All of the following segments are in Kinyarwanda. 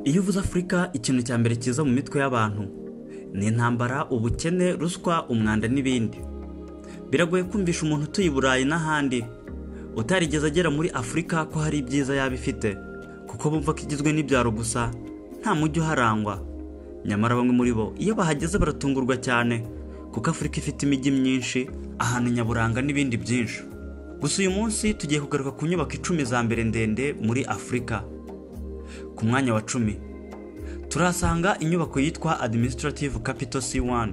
Iyo uvuze Afurika ikintu cya mbere kiza mu mitwe y'abantu ni intambara, ubukene, ruswa, umwanda n'ibindi. Biragoye kumvisha umuntu utuye i Burayi n'ahandi utarigeze agera muri Afurika ko hari ibyiza yaba ifite, kuko bumva ko igizwe n'ibyaro gusa nta mujyi uharangwa. Nyamara bamwe muri bo iyo bahageze baratungurwa cyane, kuko Afurika ifite imijyi myinshi, ahantu nyaburanga n'ibindi byinshi. Gusa uyu munsi tugiye kugaruka ku nyubako 10 za mbere ndende muri Afurika. Ku mwanya wa 10 turasanga inyubako yitwa Administrative Capital C1.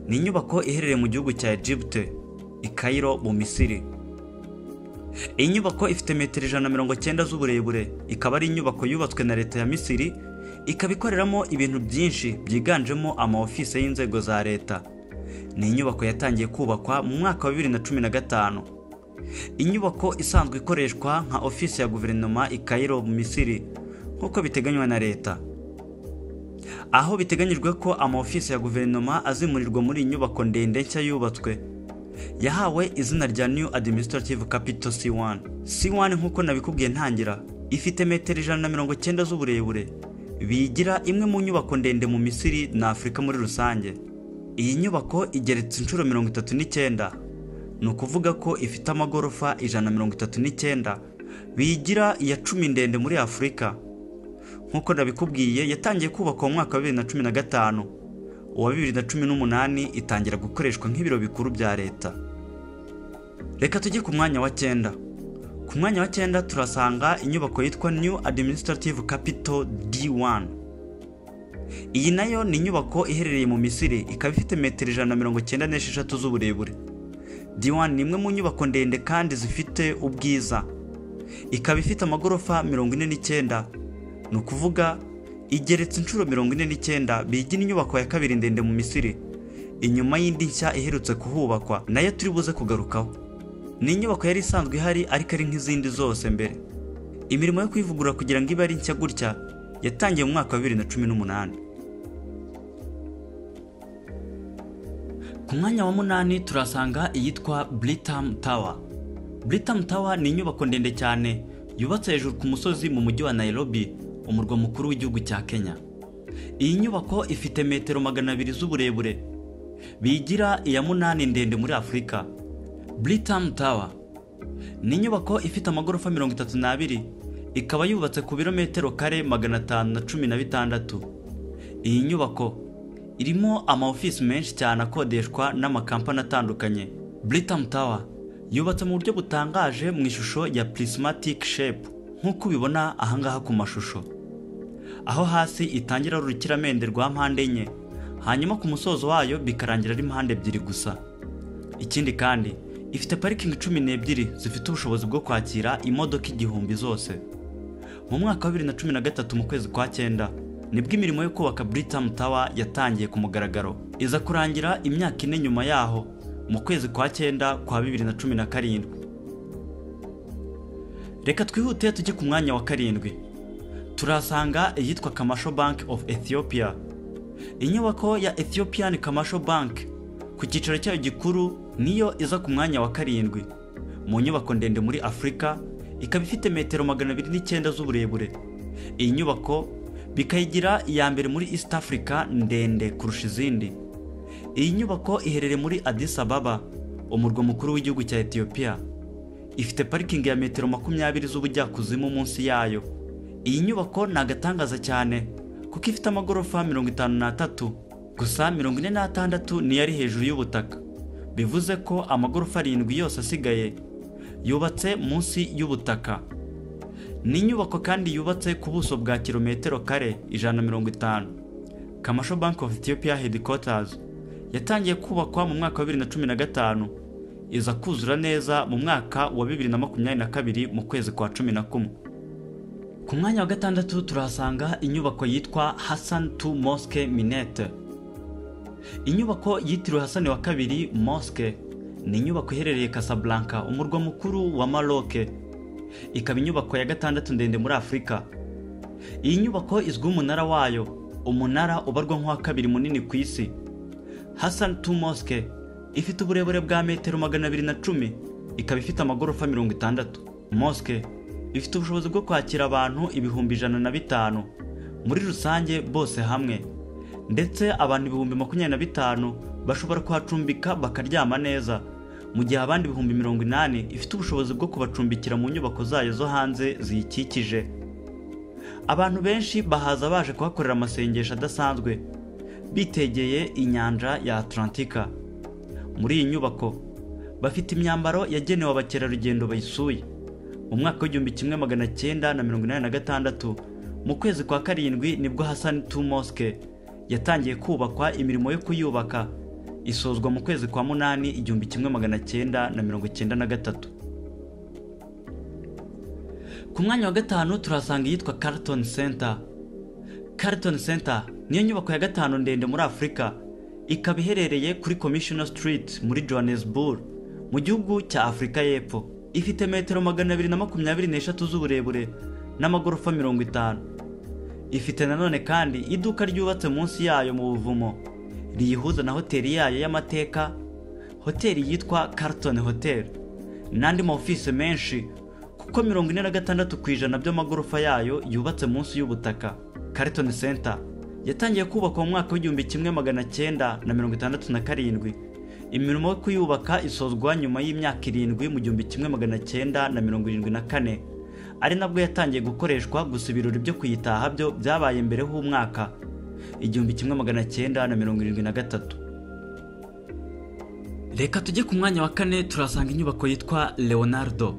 Ni inyubako iherereye mu gihugu cya Egypt, i Cairo mu Misiri. Iyi nyubako ifite metero 190 z'uburebure, ikaba ari inyubako yubatswe na leta ya Misiri, ikaba ikoreramo ibintu byinshi byiganjemo amaofisi y'inzego za leta. Ni inyubako yatangiye kubakwa mu mwaka wa 2015. Inyubako isanzwe ikoreshwa nka ofisi ya guverinoma i Cairo mu Misiri nk'uko biteganywa na leta. Aho biteganyijwe ko amaofisi ya guverinoma azimurirwa muri iyi nyubako ndende nshya yubatswe, yahawe izina rya New Administrative Capital C1. C1 nk'uko nabikubwiye ntangira, ifite metero 190 z'uburebure, biyigira imwe mu nyubako ndende mu Misiri na Afurika muri rusange. Iyi nyubako igeretse inshuro 39, ni ukuvuga ko ifite amagorofa 139, biyigira iya 10 ndende muri Afurika. Nk'uko nabikubwiye yatangiye kubakwa mu mwaka wa 2015, uwa 2018 itangira gukoreshwa nk'ibiro bikuru bya leta. Reka tujye ku mwanya wa 9. Ku mwanya wa 9 turasanga inyubako yitwa New Administrative Capital D1. Iyi nayo ni inyubako iherereye mu Misiri, ikaba ifite metero 196 z'uburebure. D1 ni imwe mu nyubako ndende kandi zifite ubwiza. Ikaba ifite amagorofa 49, ni ukuvuga igeretse inshuro 49, biyigira inyubako ya kabiri ndende mu Misiri, inyuma y'indi nshya iherutse kuhubakwa nayo turi buze kugarukaho. Ni inyubako yari isanzwe ihari ariko ari nk'izindi zose mbere. Imirimo yo kwivugurura kugira ngo ibe ari nshya gutya yatangiye mu mwaka wa 2018. Ku mwanya wa 8 turasanga iyitwa Britam Tower. Britam Tower ni inyubako ndende cyane yubatse hejuru ku musozi mu mujyi wa Nairobi, umurwa mukuru w'igihugu cya Kenya. Iyi nyubako ifite metero 200 z'uburebure, biyigira iya 8 ndende muri Afurika. Britam Tower ni inyubako ifite amagorofa 32, ikaba yubatse ku birometero kare 516. Iyi nyubako irimo amaofisi menshi cyane akodeshwa n'amakampani atandukanye. Britam Tower yubatse mu buryo butangaje mu ishusho ya prismatic shape nk'uko ubibona ahangaha ku mashusho, aho hasi itangira ari urukiramende rwa mpande enye, hanyuma ku musozo wayo bikarangira ari mpande ebyiri gusa. Ikindi kandi ifite parikingi 12 zifite ubushobozi bwo kwakira imodoka 1000 zose. Mu mwaka wa 2013 mu kwezi kwa 9 nibwo imirimo yo kubaka Britam Tower yatangiye ku mugaragaro, iza kurangira imyaka 4 nyuma yaho mu kwezi kwa 9 kwa 2017. Reka twihute tujye ku mwanya wa 7. Turasanga iyitwa Commercial Bank of Ethiopia. Inyubako ya Ethiopian Commercial Bank ku cyicaro cyayo gikuru niyo iza ku mwanya wa 7 mu nyubako ndende muri Afurika, ikaba ifite metero 209 z'uburebure. Iyi nyubako bikayigira iya mbere muri East Africa ndende kurusha izindi. Iyi nyubako iherereye muri Addis Ababa, umurwa mukuru w'igihugu cya Ethiopia. Ifite parikingi ya metero 20 z'ubujyakuzimu munsi yayo. Iyi nyubako ni agatangaza cyane kuko ifite amagorofa 53, gusa 46 ni yari hejuru y'ubutaka. Bivuze ko amagorofa 7 yose asigaye yubatse munsi y'ubutaka. Ni inyubako kandi yubatse ku buso bwa kilometero kare 150. Commercial Bank of Ethiopia Headquarters yatangiye kubakwa mu mwaka wa 2015, iza kuzura neza mu mwaka wa 2022 mu kwezi kwa 11. Ku mwanya wa 6 turasanga inyubako yitwa Hassan II Mosque Minette. Inyubako yitiriwe Hassan wa kabiri Mosque ni inyubako iherereye Casablanca, umurwa mukuru wa Maroc. Ikaba inyubako ya 6 ndende muri Afurika. Iyi nyubako izwi umunara wayo, umunara ubarwa nk'uwa kabiri munini ku isi. Hassan II Mosque ifite uburebure bwa metero 210, ikaba ifite amagorofa 60. Mosque ifite ubushobozi bwo kwakira abantu 105 muri rusange bose hamwe, ndetse abantu 25,000 bashobora kuhacumbika bakaryama neza, mu gihe abandi 80,000 ifite ubushobozi bwo kubacumbikira mu nyubako zayo zo hanze ziyikikije. Abantu benshi bahaza baje kuhakorera amasengesho adasanzwe, bitegeye inyanja ya Atlantika. Muri iyi nyubako bafite imyambaro yagenewe abakerarugendo bayisuye. Mu mwaka w'1986 mu kwezi kwa karindwi nibwo Hassan II Mosque yatangiye kubakwa. Imirimo yo kuyubaka isozwa mu kwezi kwa munani 1993. Ku mwanya wa gatanu turasanga yitwa Carlton Center. Carlton Center niyo nyubako ya gatanu ndende muri Afurika, ikaba iherereye kuri Commissioner Street muri Johannesburg mu gihugu cya Afurika y'Epfo. Ifite metero 223 z'uburebure n'amagorofa 50. Ifite nanone kandi iduka ryubatse munsi yayo mu buvumo riyihuza na hoteli yayo y'amateka, hoteli yitwa Carlton Hotel, n'andi maofisi menshi, kuko 46% by'amagorofa yayo yubatse munsi y'ubutaka. Carlton Center yatangiye kubakwa mu mwaka w'1967. Imirimo yo kuyubaka isozwa nyuma y'imyaka 7 mu 1974, ari nabwo yatangiye gukoreshwa. Gusa ibirori byo kuyitaha byo byabaye mbere h'umwaka 1973. Reka tujye ku mwanya wa kane, turasanga inyubako yitwa Leonardo.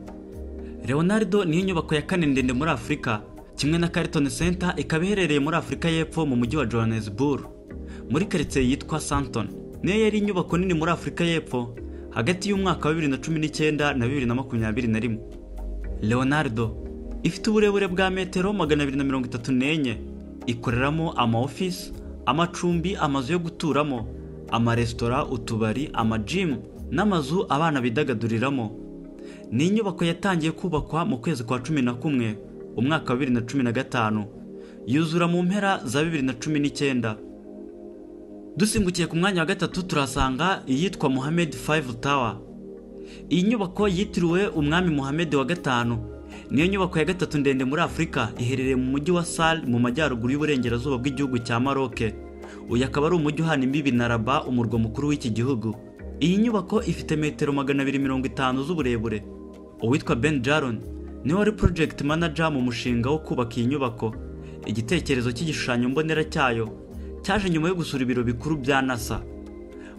Leonardo niyo nyubako ya kane ndende muri Afurika, kimwe na Carlton Center. Ikaba iherereye muri Afurika y'Epfo mu mujyi wa Johannesburg muri quartier yitwa Sandton. Niyo yari inyubako nini muri Afurika y'Epfo hagati y'umwaka wa 2019 na 2021. Leonardo ifite uburebure bwa metero 234, ikoreramo amaofisi, amacumbi, amazu yo guturamo, amaresitora, utubari, amagym n'amazu abana bidagaduriramo. Ni inyubako yatangiye kubakwa mu kwezi kwa 11 umwaka wa 2015, yuzura mu mpera za 2019. Dusimbukiye ku mwanya wa gatatu turasanga iyitwa Mohammed V Tower. Iyi nyubako yitiriwe umwami Mohammed wa gatanu. Niyo nyubako ya gatatu ndende muri Afurika, iherereye mu mujyi wa Sal mu majyaruguru y'uburengerazuba bw'igihugu cya Maroc. Uyu akaba ari umujyi uhana imbibi na Rabat, umurwa mukuru w'iki gihugu. Iyi nyubako ifite metero 250 z'uburebure. Uwitwa Ben Jaron niwe wari project manager mu mushinga wo kubaka iyi nyubako. Igitekerezo cy'igishushanyo mbonera cyayo cyaje nyuma yo gusura ibiro bikuru bya NASA.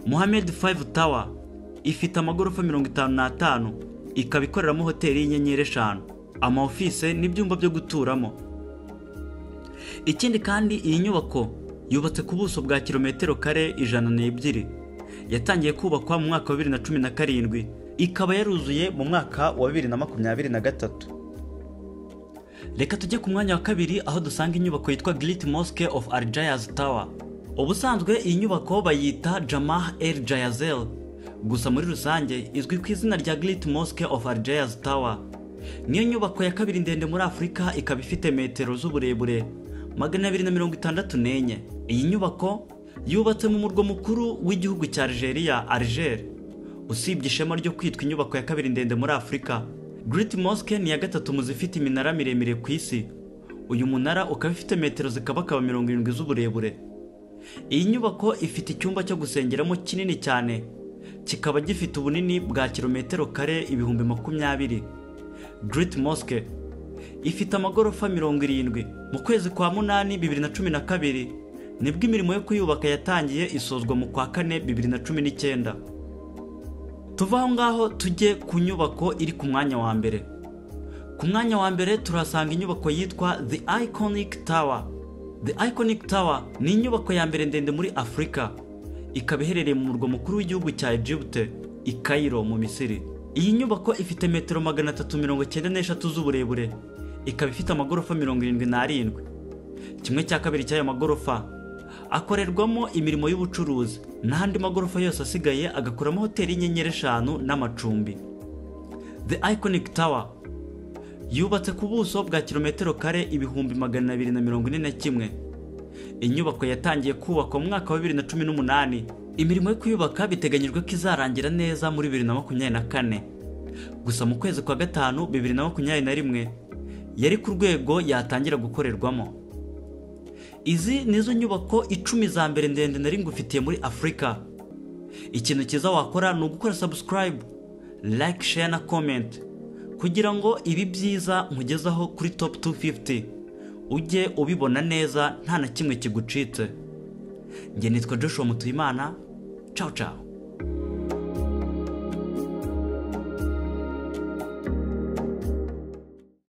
Mohammed V Tower ifite amagorofa 55, ikaba ikoreramo hoteli y'inyenyeri 5, amaofisi n'ibyumba byo guturamo. Ikindi kandi iyi nyubako yubatse ku buso bwa kilometero kare 102. Yatangiye kubakwa mu mwaka wa 2017, ikaba yaruzuye mu mwaka wa 2023. Reka tujye ku mwanya wa kabiri, aho dusanga inyubako yitwa Great Mosque of Al Jayaz Tower. Ubusanzwe iyi nyubako bayita Jamah El Jayazel, gusa muri rusange izwi ku izina rya Great Mosque of Al Jayaz Tower. Niyo nyubako ya kabiri ndende muri Afurika, ikaba ifite metero z'uburebure 264. Iyi nyubako yubatse mu murwa mukuru w'igihugu cya Algeria, Alger. Usibye ishema ryo kwitwa inyubako ya kabiri ndende muri Afurika, Great Mosque ni ya gatatu mu zifite iminara miremire ku isi. Uyu munara ukaba ufite metero zikabakaba 70 z'uburebure. Iyi nyubako ifite icyumba cyo gusengeramo kinini cyane, kikaba gifite ubunini bwa kilometero kare 20,000. Great Mosque ifite amagorofa 70. Mu kwezi kwa munani 2012 nibwo imirimo yo kuyubaka yatangiye, isozwa mu kwa kane 2019. Tuva aho ngaho tujye ku nyubako iri ku mwanya wa mbere. Ku mwanya wa mbere turasanga inyubako yitwa The Iconic Tower. The Iconic Tower ni inyubako ya mbere ndende muri Afurika, ikaba iherereye mu murwa mukuru w'igihugu cya Egypt, i Cairo mu Misiri. Iyi nyubako ifite metero 393 z'uburebure, ikaba ifite amagorofa 77. Kimwe cya kabiri cy'ayo magorofa akorerwamo imirimo y'ubucuruzi, n'andi magorofa yose asigaye agakuramo hoteli y'inyenyeri 5 n'amacumbi. The Iconic Tower yubatse ku buso bwa kilometero kare 241. Inyubako yatangiye kubakwa mu mwaka wa 2018. Imirimo yo kuyubaka biteganyijwe ko izarangira neza muri 2024. Gusa mu kwezi kwa gatanu 2021 yari ku rwego yatangira gukorerwamo. Izi nizo nyubako 10 za mbere ndende nari ngufitiye muri Afrika. Ikintu cyiza wakora ni ugukora subscribe, like, share na comment kugira ngo ibi byiza nkugezaho kuri top 250 ujye ubibona neza nta na kimwe kigucitse. Nge nitwa Joshua Mutuyimana. Ciao ciao.